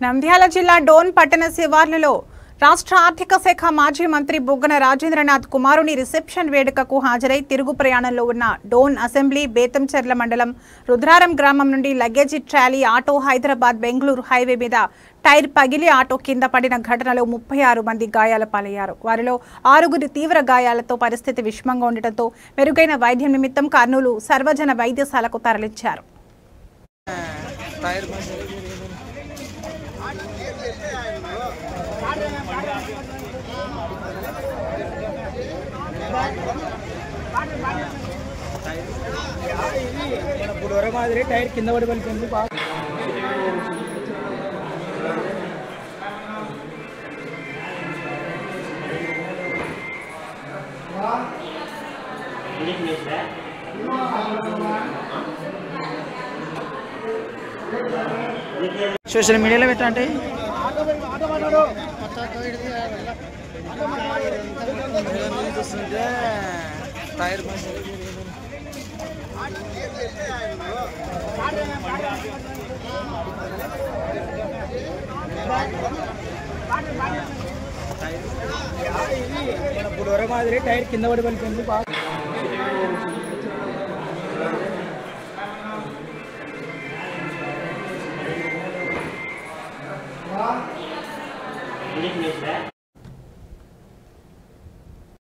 నంద్యాల జిల్లా డోన్ పట్టణ శివార్లలో రాష్ట్ర ఆర్థిక శాఖ మాజీ మంత్రి బుగ్గన రాజేంద్రనాథ్ కుమారుని రిసెప్షన్ వేడుకకు హాజరై తిరుగు ప్రయాణంలో ఉన్న డోన్ అసెంబ్లీ బేతంచెర్ల మండలం రుద్రారం గ్రామం నుండి luggage trolley auto Hyderabad Bengaluru highway మీద టైర్ పగిలి ఆటో కింద పడిన ఘటనలో 36 మంది గాయాల పాలయ్యారు. వారిలో 6 తీవ్ర గాయాలతో పరిస్థితి విషమంగా ఉండటంతో మెరుగైన వైద్యం నిమిత్తం కర్నూలు సర్వజన వైద్యశాలకు తరలించారు. మాదిరి టైర్ కింద పడి పలికింది. సోషల్ మీడియాలో పెట్టండి. టైర్ మాదిరి టైర్ కింద పడి పలికింది.